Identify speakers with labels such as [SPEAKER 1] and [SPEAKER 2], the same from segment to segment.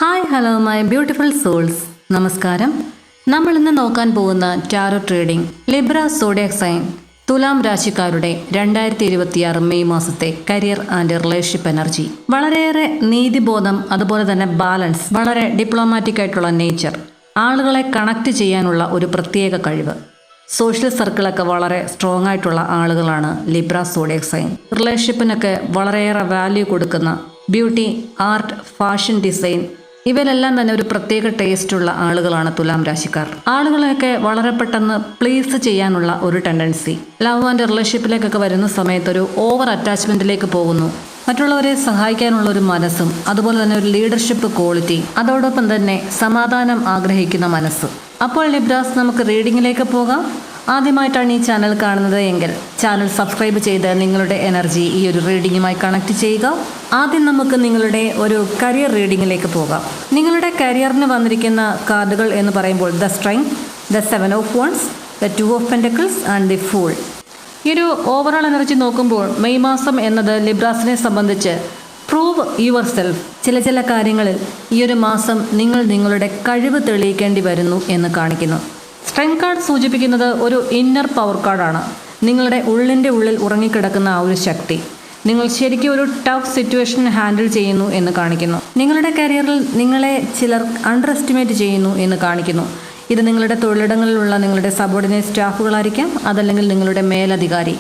[SPEAKER 1] Hi hello my beautiful souls. നമസ്കാരം. നമ്മൾ ഇന്ന് നോക്കാൻ പോകുന്ന tarot reading Libra zodiac sign തുലാം രാശിക്കാരുടെ 2026 മെയ് മാസത്തെ കരിയർ ആൻഡ് റിലേഷൻഷിപ്പ് എനർജി. വളരെയേറെ നീതിബോധം, അതുപോലെ തന്നെ ബാലൻസ്, വളരെ ഡിപ്ലോമാറ്റിക് ആയിട്ടുള്ള നേച്ചർ, ആളുകളെ കണക്ട് ചെയ്യാനുള്ള ഒരു പ്രത്യേക കഴിവ്. സോഷ്യൽ സർക്കിളൊക്കെ വളരെ സ്ട്രോങ് ആയിട്ടുള്ള ആളുകളാണ് ലിബ്ര സോഡിയാക് സൈൻ. റിലേഷൻഷിപ്പിനൊക്കെ വളരെയേറെ വാല്യൂ കൊടുക്കുന്ന ബ്യൂട്ടി, ആർട്ട്, ഫാഷൻ ഡിസൈൻ ഇവരെല്ലാം തന്നെ ഒരു പ്രത്യേക ടേസ്റ്റുള്ള ആളുകളാണ് തുലാം രാശിക്കാർ. ആളുകളെയൊക്കെ വളരെ പെട്ടെന്ന് പ്ലീസ് ചെയ്യാനുള്ള ഒരു ടെൻഡൻസി. ലവ് ആൻഡ് റിലേഷൻഷിപ്പിലേക്കൊക്കെ വരുന്ന സമയത്ത് ഒരു ഓവർ അറ്റാച്ച്മെന്റിലേക്ക് പോകുന്നു. മറ്റുള്ളവരെ സഹായിക്കാനുള്ള ഒരു മനസ്സും, അതുപോലെ തന്നെ ഒരു ലീഡർഷിപ്പ് ക്വാളിറ്റി, അതോടൊപ്പം തന്നെ സമാധാനം ആഗ്രഹിക്കുന്ന മനസ്സ്. അപ്പോൾ ലിബ്രാസ്, നമുക്ക് റീഡിങ്ങിലേക്ക് പോകാം. ആദ്യമായിട്ടാണ് ഈ ചാനൽ കാണുന്നത് എങ്കിൽ ചാനൽ സബ്സ്ക്രൈബ് ചെയ്ത് നിങ്ങളുടെ എനർജി ഈ ഒരു റീഡിങ്ങുമായി കണക്ട് ചെയ്യുക. ആദ്യം നമുക്ക് നിങ്ങളുടെ ഒരു കരിയർ റീഡിങ്ങിലേക്ക് പോകാം. നിങ്ങളുടെ കരിയറിന് വന്നിരിക്കുന്ന കാർഡുകൾ എന്ന് പറയുമ്പോൾ the strength, the 7 of wands, the 2 of pentacles and the fool. ഈ ഒരു ഓവറോൾ എനർജി നോക്കുമ്പോൾ മെയ് മാസം എന്നത് ലിബ്രാസിനെ സംബന്ധിച്ച് പ്രൂവ് യുവർ സെൽഫ്. ചില കാര്യങ്ങളിൽ ഈ ഒരു മാസം നിങ്ങൾ നിങ്ങളുടെ കഴിവ് തെളിയിക്കേണ്ടി വരുന്നു എന്ന് കാണിക്കുന്നു. സ്ട്രെങ്ത് കാർഡ് സൂചിപ്പിക്കുന്നത് ഒരു ഇന്നർ പവർ കാർഡാണ്. നിങ്ങളുടെ ഉള്ളിൻ്റെ ഉള്ളിൽ ഉറങ്ങിക്കിടക്കുന്ന ആ ഒരു ശക്തി. നിങ്ങൾ ശരിക്കും ഒരു ടഫ് സിറ്റുവേഷൻ ഹാൻഡിൽ ചെയ്യുന്നു എന്ന് കാണിക്കുന്നു. നിങ്ങളുടെ കരിയറിൽ നിങ്ങളെ ചിലർ അണ്ടർ എസ്റ്റിമേറ്റ് ചെയ്യുന്നു എന്ന് കാണിക്കുന്നു. ഇത് നിങ്ങളുടെ തൊഴിലിടങ്ങളിലുള്ള നിങ്ങളുടെ സബോർഡിനേറ്റ് സ്റ്റാഫുകളായിരിക്കാം, അതല്ലെങ്കിൽ നിങ്ങളുടെ മേലധികാരി.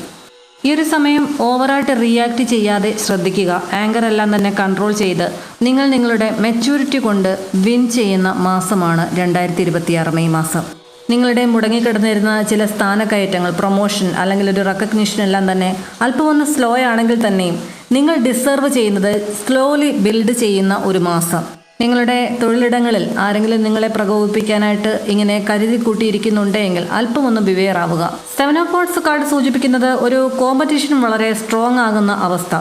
[SPEAKER 1] ഈ ഒരു സമയം ഓവറായിട്ട് റിയാക്ട് ചെയ്യാതെ ശ്രദ്ധിക്കുക. ആങ്കർ എല്ലാം തന്നെ കൺട്രോൾ ചെയ്ത് നിങ്ങൾ നിങ്ങളുടെ മെച്യൂരിറ്റി കൊണ്ട് വിൻ ചെയ്യുന്ന മാസമാണ് 2026 മെയ് മാസം. നിങ്ങളുടെ മുടങ്ങിക്കിടന്നിരുന്ന ചില സ്ഥാനക്കയറ്റങ്ങൾ, പ്രൊമോഷൻ അല്ലെങ്കിൽ ഒരു റെക്കഗ്നിഷൻ എല്ലാം തന്നെ അല്പം ഒന്ന് സ്ലോ ആണെങ്കിൽ തന്നെയും നിങ്ങൾ ഡിസേർവ് ചെയ്യുന്നത് സ്ലോലി ബിൽഡ് ചെയ്യുന്ന ഒരു മാസം. നിങ്ങളുടെ തൊഴിലിടങ്ങളിൽ ആരെങ്കിലും നിങ്ങളെ പ്രകോപിപ്പിക്കാനായിട്ട് ഇങ്ങനെ കരുതി കൂട്ടിയിരിക്കുന്നുണ്ടെങ്കിൽ അല്പം ഒന്ന് ബിവെയർ ആവുക. 7 ഓഫ് വാണ്ട്സ് കാർഡ് സൂചിപ്പിക്കുന്നത് ഒരു കോമ്പറ്റീഷൻ വളരെ സ്ട്രോങ് ആകുന്ന അവസ്ഥ.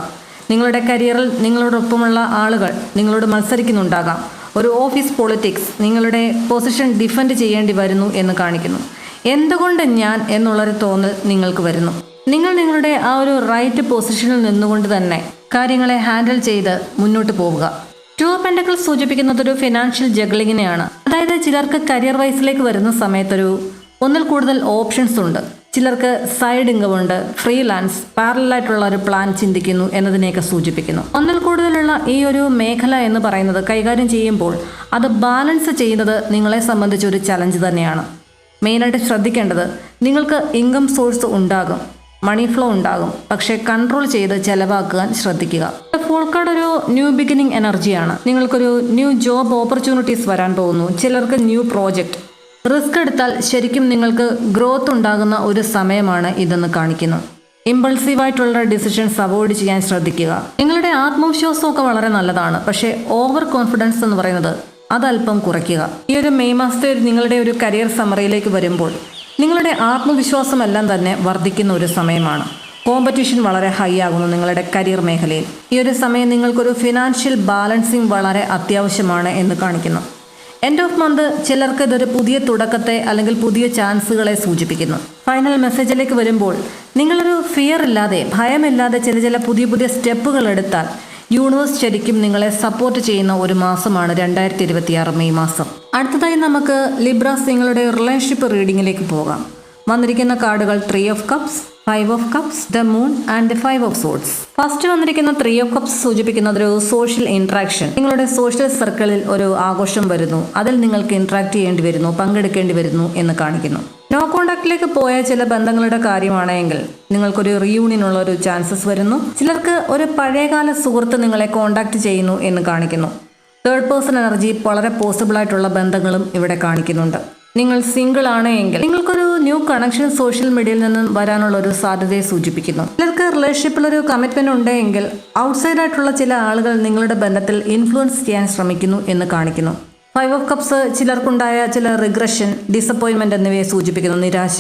[SPEAKER 1] നിങ്ങളുടെ കരിയറിൽ നിങ്ങളോടൊപ്പമുള്ള ആളുകൾ നിങ്ങളോട് മത്സരിക്കുന്നുണ്ടാകാം. ഒരു ഓഫീസ് പൊളിറ്റിക്സ്, നിങ്ങളുടെ പൊസിഷൻ ഡിഫെൻഡ് ചെയ്യേണ്ടി വരുന്നു എന്ന് കാണിക്കുന്നു. എന്തുകൊണ്ട് ഞാൻ എന്നുള്ളൊരു തോന്നൽ നിങ്ങൾക്ക് വരുന്നു. നിങ്ങൾ നിങ്ങളുടെ ആ ഒരു റൈറ്റ് പൊസിഷനിൽ നിന്നുകൊണ്ട് തന്നെ കാര്യങ്ങളെ ഹാൻഡിൽ ചെയ്ത് മുന്നോട്ട് പോവുക. 2 ഓഫ് പെൻറ്റക്കിൾസ് സൂചിപ്പിക്കുന്നത് ഒരു ഫിനാൻഷ്യൽ ജഗ്ലിങ്ങിനെയാണ്. അതായത് ചിലർക്ക് കരിയർ വൈസിലേക്ക് വരുന്ന സമയത്തൊരു ഒന്നിൽ കൂടുതൽ ഓപ്ഷൻസ് ഉണ്ട്. ചിലർക്ക് സൈഡ് ഇൻകം ഉണ്ട്, ഫ്രീലാൻസ്, പാരലലായിട്ടുള്ള ഒരു പ്ലാൻ ചിന്തിക്കുന്നു എന്നതിനെയൊക്കെ സൂചിപ്പിക്കുന്നു. ഒന്നിൽ കൂടുതലുള്ള ഈ ഒരു മേഖല എന്ന് പറയുന്നത് കൈകാര്യം ചെയ്യുമ്പോൾ അത് ബാലൻസ് ചെയ്യുന്നത് നിങ്ങളെ സംബന്ധിച്ച് ഒരു ചലഞ്ച് തന്നെയാണ്. മെയിനായിട്ട് ശ്രദ്ധിക്കേണ്ടത്, നിങ്ങൾക്ക് ഇൻകം സോഴ്സ് ഉണ്ടാകും, മണി ഫ്ലോ ഉണ്ടാകും, പക്ഷേ കൺട്രോൾ ചെയ്ത് ചെലവാക്കാൻ ശ്രദ്ധിക്കുക. ഫുൾ കാർഡ് ഒരു ന്യൂ ബിഗിനിങ് എനർജിയാണ്. നിങ്ങൾക്കൊരു ന്യൂ ജോബ് ഓപ്പർച്യൂണിറ്റീസ് വരാൻ പോകുന്നു. ചിലർക്ക് ന്യൂ പ്രോജക്റ്റ്. റിസ്ക് എടുത്താൽ ശരിക്കും നിങ്ങൾക്ക് ഗ്രോത്ത് ഉണ്ടാകുന്ന ഒരു സമയമാണ് ഇതെന്ന് കാണിക്കുന്നു. ഇമ്പൾസീവായിട്ടുള്ള ഡിസിഷൻസ് അവോയ്ഡ് ചെയ്യാൻ ശ്രദ്ധിക്കുക. നിങ്ങളുടെ ആത്മവിശ്വാസമൊക്കെ വളരെ നല്ലതാണ്, പക്ഷേ ഓവർ കോൺഫിഡൻസ് എന്ന് പറയുന്നത് അതല്പം കുറയ്ക്കുക. ഈ ഒരു മെയ് മാസത്തെ നിങ്ങളുടെ ഒരു കരിയർ സമ്മറിയിലേക്ക് വരുമ്പോൾ നിങ്ങളുടെ ആത്മവിശ്വാസമെല്ലാം തന്നെ വർദ്ധിക്കുന്ന ഒരു സമയമാണ്. കോമ്പറ്റീഷൻ വളരെ ഹൈ ആകുന്നു നിങ്ങളുടെ കരിയർ മേഖലയിൽ. ഈ ഒരു സമയം നിങ്ങൾക്കൊരു ഫിനാൻഷ്യൽ ബാലൻസിങ് വളരെ അത്യാവശ്യമാണ് എന്ന് കാണിക്കുന്നു. എൻഡ് ഓഫ് മന്ത് ചിലർക്ക് ഇതൊരു പുതിയ തുടക്കത്തെ അല്ലെങ്കിൽ പുതിയ ചാൻസുകളെ സൂചിപ്പിക്കുന്നു. ഫൈനൽ മെസ്സേജിലേക്ക് വരുമ്പോൾ നിങ്ങളൊരു ഫിയർ ഇല്ലാതെ, ഭയമില്ലാതെ ചില പുതിയ സ്റ്റെപ്പുകൾ എടുത്താൽ യൂണിവേഴ്സ് ശരിക്കും നിങ്ങളെ സപ്പോർട്ട് ചെയ്യുന്ന ഒരു മാസമാണ് 2026 മെയ് മാസം. അടുത്തതായി നമുക്ക് ലിബ്രാസ് നിങ്ങളുടെ റിലേഷൻഷിപ്പ് റീഡിങ്ങിലേക്ക് പോകാം. വന്നിരിക്കുന്ന കാർഡുകൾ 3 of cups, 5 of cups, the moon and the 5 of swords. First വന്നിരിക്കുന്ന 3 ഓഫ് കപ്സ് സൂചിപ്പിക്കുന്നത് ഒരു സോഷ്യൽ ഇന്ററാക്ഷൻ. നിങ്ങളുടെ സോഷ്യൽ സർക്കിളിൽ ഒരു ആഘോഷം വരുന്നു, അതിൽ നിങ്ങൾക്ക് ഇന്ററാക്ട് ചെയ്യേണ്ടി വരുന്നു, പങ്കെടുക്കേണ്ടി വരുന്നു എന്ന് കാണിക്കുന്നു. നോ കോണ്ടാക്റ്റിലേക്ക് പോയ ചില ബന്ധങ്ങളുടെ കാര്യമാണെങ്കിൽ നിങ്ങൾക്കൊരു റീയൂണിയനുള്ള ഒരു ചാൻസസ് വരുന്നു. ചിലർക്ക് ഒരു പഴയകാല സുഹൃത്ത് നിങ്ങളെ കോണ്ടാക്ട് ചെയ്യുന്നു എന്ന് കാണിക്കുന്നു. തേർഡ് പേഴ്സൺ എനർജി വളരെ പോസിബിൾ ആയിട്ടുള്ള ബന്ധങ്ങളും ഇവിടെ കാണിക്കുന്നുണ്ട്. നിങ്ങൾ സിംഗിൾ ആണ് എങ്കിൽ നിങ്ങൾക്കൊരു ന്യൂ കണക്ഷൻ സോഷ്യൽ മീഡിയയിൽ നിന്നും വരാനുള്ള ഒരു സാധ്യതയെ സൂചിപ്പിക്കുന്നു. ചിലർക്ക് റിലേഷൻഷിപ്പിൽ ഒരു കമ്മിറ്റ്മെന്റ് ഉണ്ടെങ്കിൽ ഔട്ട്സൈഡ് ആയിട്ടുള്ള ചില ആളുകൾ നിങ്ങളുടെ ബന്ധത്തിൽ ഇൻഫ്ലുവൻസ് ചെയ്യാൻ ശ്രമിക്കുന്നു എന്ന് കാണിക്കുന്നു. 5 ഓഫ് കപ്സ് ചിലർക്കുണ്ടായ ചില റിഗ്രഷൻ, ഡിസപ്പോയിൻമെന്റ് എന്നിവയെ സൂചിപ്പിക്കുന്നു. നിരാശ,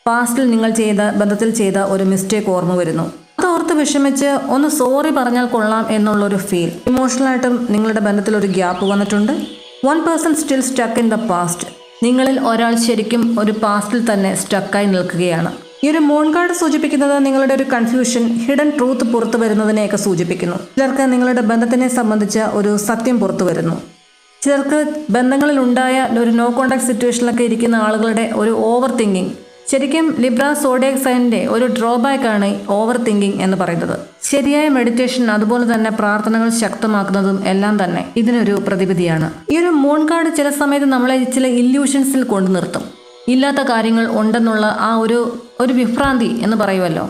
[SPEAKER 1] പാസ്റ്റിൽ നിങ്ങൾ ബന്ധത്തിൽ ചെയ്ത ഒരു മിസ്റ്റേക്ക് ഓർമ്മ വരുന്നു. അതോർത്ത് വിഷമിച്ച് ഒന്ന് സോറി പറഞ്ഞാൽ കൊള്ളാം എന്നുള്ളൊരു ഫീൽ. ഇമോഷണലായിട്ടും നിങ്ങളുടെ ബന്ധത്തിൽ ഒരു ഗ്യാപ്പ് വന്നിട്ടുണ്ട്. 1 person still stuck in the past. നിങ്ങളിൽ ഒരാൾ ശരിക്കും ഒരു പാസ്റ്റിൽ തന്നെ സ്റ്റക്കായി നിൽക്കുകയാണ്. ഈ ഒരു മൂൺ കാർഡ് സൂചിപ്പിക്കുന്നത് നിങ്ങളുടെ ഒരു കൺഫ്യൂഷൻ, ഹിഡൻ ട്രൂത്ത് പുറത്തു വരുന്നതിനെയൊക്കെ സൂചിപ്പിക്കുന്നു. ചിലർക്ക് നിങ്ങളുടെ ബന്ധത്തിനെ സംബന്ധിച്ച ഒരു സത്യം പുറത്തു വരുന്നു. ചിലർക്ക് ബന്ധങ്ങളിൽ ഉണ്ടായ ഒരു നോ കോണ്ടാക്ട് സിറ്റുവേഷനിലൊക്കെ ഇരിക്കുന്ന ആളുകളുടെ ഒരു ഓവർ തിങ്കിങ്, ശരിക്കും ലിബ്ര സോഡിയാക് സൈനിന്റെ ഒരു ഡ്രോബാക്ക് ആണ് ഓവർ തിങ്കിങ് എന്ന് പറയുന്നത്. ശരിയായ മെഡിറ്റേഷൻ അതുപോലെ തന്നെ പ്രാർത്ഥനകൾ ശക്തമാക്കുന്നതും എല്ലാം തന്നെ ഇതിനൊരു പ്രതിവിധിയാണ്. ഈ ഒരു മൂൺ കാർഡ് ചില സമയത്ത് നമ്മളെ ചില ഇല്യൂഷൻസിൽ കൊണ്ടു നിർത്തും. ഇല്ലാത്ത കാര്യങ്ങൾ ഉണ്ടെന്നുള്ള ആ ഒരു വിഭ്രാന്തി എന്ന് പറയുമല്ലോ,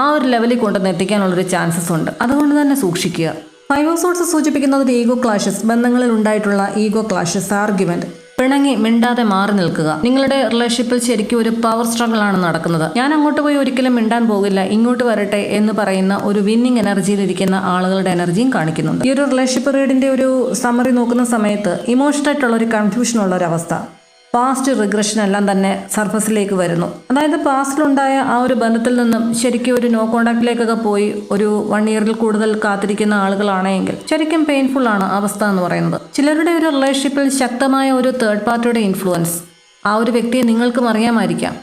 [SPEAKER 1] ആ ഒരു ലെവലിൽ കൊണ്ടുവന്ന് എത്തിക്കാനുള്ളൊരു ചാൻസസ് ഉണ്ട്. അതുകൊണ്ട് തന്നെ സൂക്ഷിക്കുക. 5 ഓഫ് സോർട്സ് സൂചിപ്പിക്കുന്നത് ഒരു ഈഗോ ക്ലാഷസ്, ബന്ധങ്ങളിൽ ഉണ്ടായിട്ടുള്ള ഈഗോ ക്ലാഷസ്, ആർഗ്യുമെന്റ്, പിണങ്ങി മിണ്ടാതെ മാറി നിൽക്കുക. നിങ്ങളുടെ റിലേഷൻഷിപ്പിൽ ശരിക്കും ഒരു പവർ സ്ട്രഗിൾ ആണ് നടക്കുന്നത്. ഞാൻ അങ്ങോട്ട് പോയി ഒരിക്കലും മിണ്ടാൻ പോകില്ല, ഇങ്ങോട്ട് വരട്ടെ എന്ന് പറയുന്ന ഒരു വിന്നിങ് എനർജിയിലിരിക്കുന്ന ആളുകളുടെ എനർജിയും കാണിക്കുന്നുണ്ട്. ഈ ഒരു റിലേഷൻഷിപ്പ് റീഡിന്റെ ഒരു സമ്മറി നോക്കുന്ന സമയത്ത് ഇമോഷണൽ ആയിട്ടുള്ള ഒരു കൺഫ്യൂഷൻ ഉള്ള ഒരു അവസ്ഥ, പാസ്റ്റ് റിഗ്രഷൻ എല്ലാം തന്നെ സർഫസിലേക്ക് വരുന്നു. അതായത് പാസ്റ്റിലുണ്ടായ ആ ഒരു ബന്ധത്തിൽ നിന്നും ശരിക്കും ഒരു നോ കോണ്ടാക്റ്റിലേക്കൊക്കെ പോയി ഒരു 1 ഇയറിൽ കൂടുതൽ കാത്തിരിക്കുന്ന ആളുകളാണെങ്കിൽ ശരിക്കും പെയിൻഫുൾ ആണ് അവസ്ഥ എന്ന് പറയുന്നത്. ചിലരുടെ ഒരു റിലേഷൻഷിപ്പിൽ ശക്തമായ ഒരു തേർഡ് പാർട്ടിയുടെ ഇൻഫ്ലുവൻസ്, ആ ഒരു വ്യക്തിയെ നിങ്ങൾക്കും അറിയാമായിരിക്കാം.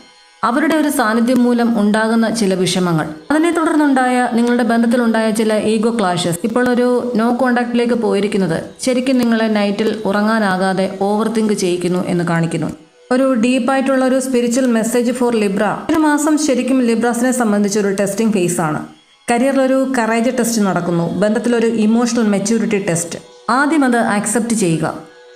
[SPEAKER 1] അവരുടെ ഒരു സാന്നിധ്യം മൂലം ഉണ്ടാകുന്ന ചില വിഷമങ്ങൾ, അതിനെ തുടർന്നുണ്ടായ നിങ്ങളുടെ ബന്ധത്തിലുണ്ടായ ചില ഈഗോ ക്ലാഷസ്, ഇപ്പോൾ ഒരു നോ കോണ്ടാക്റ്റിലേക്ക് പോയിരിക്കുന്നത് ശരിക്കും നിങ്ങളെ നൈറ്റിൽ ഉറങ്ങാനാകാതെ ഓവർ തിങ്ക് ചെയ്യിക്കുന്നു എന്ന് കാണിക്കുന്നു. ഒരു ഡീപ്പായിട്ടുള്ള ഒരു സ്പിരിച്വൽ മെസ്സേജ് ഫോർ ലിബ്ര. ഒരു മാസം ശരിക്കും ലിബ്രാസിനെ സംബന്ധിച്ച് ഒരു ടെസ്റ്റിംഗ് ഫേസ് ആണ്. കരിയറിലൊരു കറേജ് ടെസ്റ്റ് നടക്കുന്നു, ബന്ധത്തിലൊരു ഇമോഷണൽ മെച്യൂരിറ്റി ടെസ്റ്റ്. ആദ്യം അത് ആക്സെപ്റ്റ് ചെയ്യുക.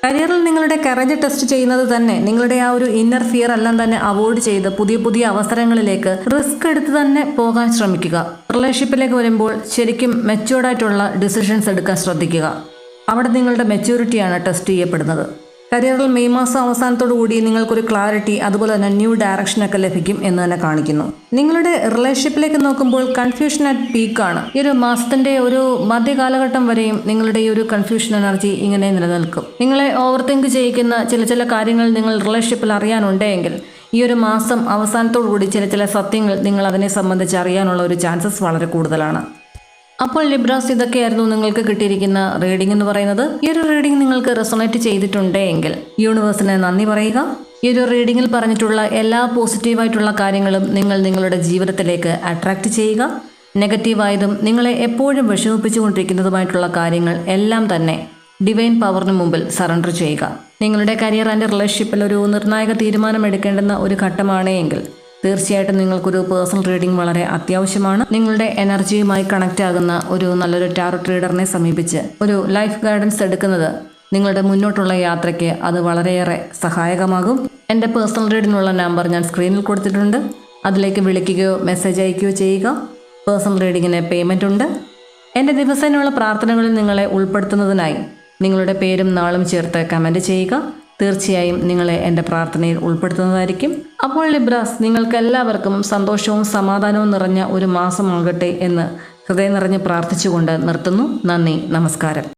[SPEAKER 1] കരിയറിൽ നിങ്ങളുടെ കറേജ് ടെസ്റ്റ് ചെയ്യുന്നത് തന്നെ നിങ്ങളുടെ ആ ഒരു ഇന്നർ ഫിയർ എല്ലാം തന്നെ അവോയ്ഡ് ചെയ്ത് പുതിയ പുതിയ അവസരങ്ങളിലേക്ക് റിസ്ക് എടുത്ത് തന്നെ പോകാൻ ശ്രമിക്കുക. റിലേഷൻഷിപ്പിലേക്ക് വരുമ്പോൾ ശരിക്കും മെച്യൂർഡായിട്ടുള്ള ഡിസിഷൻസ് എടുക്കാൻ ശ്രദ്ധിക്കുക. അവിടെ നിങ്ങളുടെ മെച്യൂരിറ്റിയാണ് ടെസ്റ്റ് ചെയ്യപ്പെടുന്നത്. കരിയറിൽ മെയ് മാസം അവസാനത്തോടു കൂടി നിങ്ങൾക്കൊരു ക്ലാരിറ്റി അതുപോലെ തന്നെ ന്യൂ ഡയറക്ഷനൊക്കെ ലഭിക്കും എന്ന് തന്നെ കാണിക്കുന്നു. നിങ്ങളുടെ റിലേഷൻഷിപ്പിലേക്ക് നോക്കുമ്പോൾ കൺഫ്യൂഷൻ അറ്റ് പീക്കാണ്. ഈ ഒരു മാസത്തിന്റെ ഒരു മധ്യകാലഘട്ടം വരെയും നിങ്ങളുടെ ഈ ഒരു കൺഫ്യൂഷൻ എനർജി ഇങ്ങനെ നിലനിൽക്കും. നിങ്ങളെ ഓവർ തിങ്ക് ചെയ്യിക്കുന്ന ചില കാര്യങ്ങൾ നിങ്ങൾ റിലേഷൻഷിപ്പിൽ അറിയാനുണ്ടെങ്കിൽ ഈ ഒരു മാസം അവസാനത്തോടു കൂടി ചില സത്യങ്ങൾ നിങ്ങൾ അതിനെ സംബന്ധിച്ച് അറിയാനുള്ള ഒരു ചാൻസസ് വളരെ കൂടുതലാണ്. അപ്പോൾ ലിബ്രാസ്, ഇതൊക്കെയായിരുന്നു നിങ്ങൾക്ക് കിട്ടിയിരിക്കുന്ന റീഡിംഗ് എന്ന് പറയുന്നത്. ഈ ഒരു റീഡിംഗ് നിങ്ങൾക്ക് റെസൊണേറ്റ് ചെയ്തിട്ടുണ്ടെങ്കിൽ യൂണിവേഴ്സിന് നന്ദി പറയുക. ഈ ഒരു റീഡിങ്ങിൽ പറഞ്ഞിട്ടുള്ള എല്ലാ പോസിറ്റീവായിട്ടുള്ള കാര്യങ്ങളും നിങ്ങൾ നിങ്ങളുടെ ജീവിതത്തിലേക്ക് അട്രാക്റ്റ് ചെയ്യുക. നെഗറ്റീവായതും നിങ്ങളെ എപ്പോഴും വിഷമിപ്പിച്ചുകൊണ്ടിരിക്കുന്നതുമായിട്ടുള്ള കാര്യങ്ങൾ എല്ലാം തന്നെ ഡിവൈൻ പവറിന് മുമ്പിൽ സറണ്ടർ ചെയ്യുക. നിങ്ങളുടെ കരിയർ ആൻഡ് റിലേഷൻഷിപ്പിൽ ഒരു നിർണായക തീരുമാനം എടുക്കേണ്ടുന്ന ഒരു ഘട്ടമാണ് എങ്കിൽ തീർച്ചയായിട്ടും നിങ്ങൾക്കൊരു പേഴ്സണൽ റീഡിംഗ് വളരെ അത്യാവശ്യമാണ്. നിങ്ങളുടെ എനർജിയുമായി കണക്റ്റ് ആകുന്ന ഒരു നല്ലൊരു ടാറോ ട്രീഡറിനെ സമീപിച്ച് ഒരു ലൈഫ് ഗൈഡൻസ് എടുക്കുന്നത് നിങ്ങളുടെ മുന്നോട്ടുള്ള യാത്രയ്ക്ക് അത് വളരെയേറെ സഹായകമാകും. എൻ്റെ പേഴ്സണൽ റീഡിങ്ങിനുള്ള നമ്പർ ഞാൻ സ്ക്രീനിൽ കൊടുത്തിട്ടുണ്ട്. അതിലേക്ക് വിളിക്കുകയോ മെസ്സേജ് അയക്കുകയോ ചെയ്യുക. പേഴ്സണൽ റീഡിങ്ങിന് പേയ്മെൻ്റ് ഉണ്ട്. എൻ്റെ ദിവസേനയുള്ള പ്രാർത്ഥനകളിൽ നിങ്ങളെ ഉൾപ്പെടുത്തുന്നതിനായി നിങ്ങളുടെ പേരും നാളും ചേർത്ത് കമൻറ്റ് ചെയ്യുക. തീർച്ചയായും നിങ്ങളെ എൻ്റെ പ്രാർത്ഥനയിൽ ഉൾപ്പെടുത്തുന്നതായിരിക്കും. അപ്പോൾ ലിബ്രാസ്, നിങ്ങൾക്ക് എല്ലാവർക്കും സന്തോഷവും സമാധാനവും നിറഞ്ഞ ഒരു മാസമാകട്ടെ എന്ന് ഹൃദയം നിറഞ്ഞ് പ്രാർത്ഥിച്ചുകൊണ്ട് നിർത്തുന്നു. നന്ദി, നമസ്കാരം.